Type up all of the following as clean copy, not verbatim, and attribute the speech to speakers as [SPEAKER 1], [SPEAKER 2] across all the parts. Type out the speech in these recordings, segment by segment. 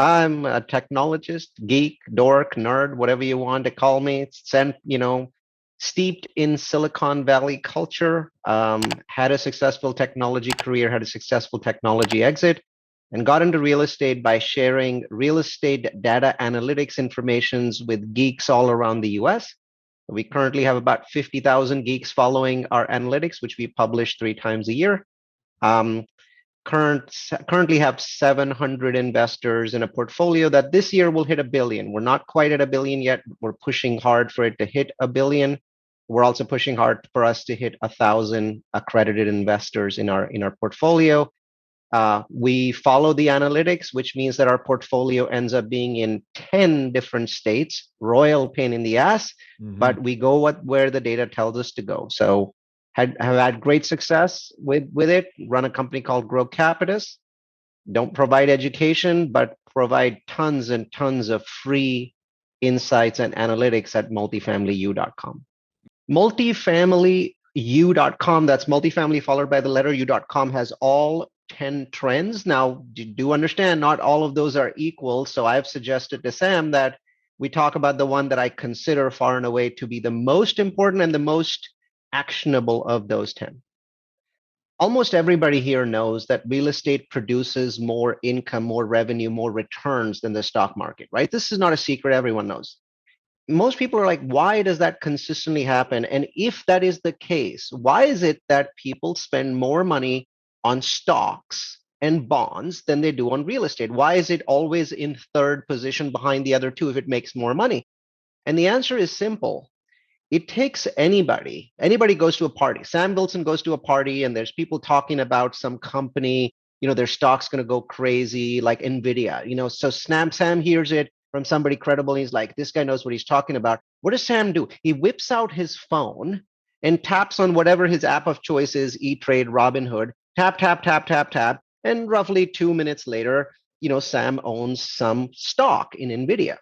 [SPEAKER 1] I'm a technologist, geek, dork, nerd, whatever you want to call me. Steeped in Silicon Valley culture, had a successful technology career, had a successful technology exit, and got into real estate by sharing real estate data analytics informations with geeks all around the US. We currently have about 50,000 geeks following our analytics, which we publish 3 times a year. Um, currently have 700 investors in a portfolio that this year will hit a billion. We're not quite at a billion yet. We're pushing hard for it to hit a billion. We're also pushing hard for us to hit 1,000 accredited investors in our portfolio. We follow the analytics, which means that our portfolio ends up being in 10 different states. Royal pain in the ass, but we go where the data tells us to go. So have had great success with it. Run a company called Grow Capitus. Don't provide education, but provide tons and tons of free insights and analytics at multifamilyu.com. Multifamilyu.com, that's multifamily followed by the letter u.com, has all 10 trends. Now, do understand not all of those are equal. So I've suggested to Sam that we talk about the one that I consider far and away to be the most important and the most actionable of those 10. Almost everybody here knows that real estate produces more income, more revenue, more returns than the stock market, right? This is not a secret. Everyone knows. Most people are like, why does that consistently happen? And if that is the case, why is it that people spend more money on stocks and bonds than they do on real estate? Why is it always in third position behind the other two if it makes more money? And the answer is simple. It takes anybody goes to a party. Sam Wilson goes to a party and there's people talking about some company, their stock's going to go crazy, like Nvidia, so Sam hears it from somebody credible. He's like, this guy knows what he's talking about. What does Sam do? He whips out his phone and taps on whatever his app of choice is, E-Trade, Robinhood, tap, tap, tap, tap, tap. And roughly 2 minutes later, Sam owns some stock in Nvidia.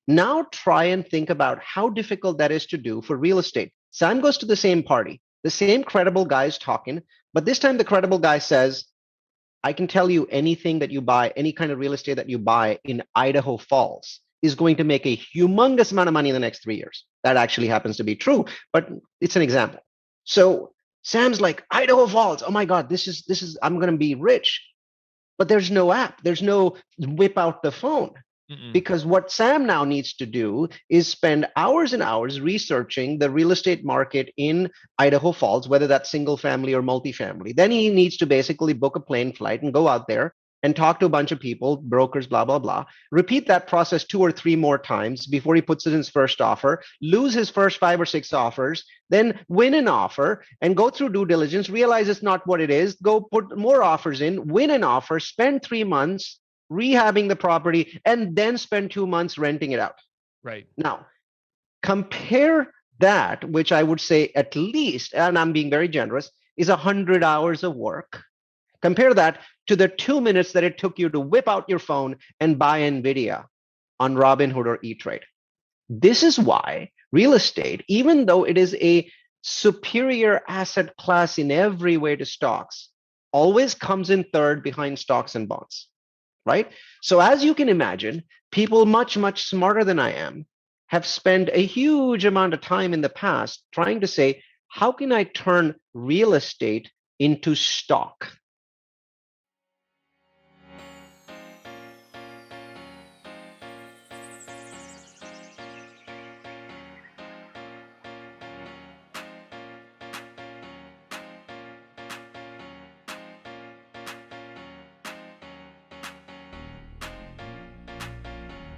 [SPEAKER 1] Now try and think about how difficult that is to do for real estate. Sam goes to the same party, the same credible guy's talking, but this time the credible guy says, I can tell you anything that you buy, any kind of real estate that you buy in Idaho Falls is going to make a humongous amount of money in the next 3 years. That actually happens to be true, but it's an example. So Sam's like, Idaho Falls, oh my God, this is, I'm going to be rich. But there's no app. There's no whip out the phone. Because what Sam now needs to do is spend hours and hours researching the real estate market in Idaho Falls, whether that's single family or multifamily. Then he needs to basically book a plane flight and go out there and talk to a bunch of people, brokers, blah, blah, blah. Repeat that process 2 or 3 more times before he puts it in his first offer, lose his first 5 or 6 offers, then win an offer and go through due diligence, realize it's not what it is, go put more offers in, win an offer, spend 3 months rehabbing the property, and then spend 2 months renting it out.
[SPEAKER 2] Right.
[SPEAKER 1] Now, compare that, which I would say at least, and I'm being very generous, is 100 hours of work. Compare that to the 2 minutes that it took you to whip out your phone and buy NVIDIA on Robinhood or E-Trade. This is why real estate, even though it is a superior asset class in every way to stocks, always comes in third behind stocks and bonds. Right? So as you can imagine, people much, much smarter than I am have spent a huge amount of time in the past trying to say, how can I turn real estate into stock?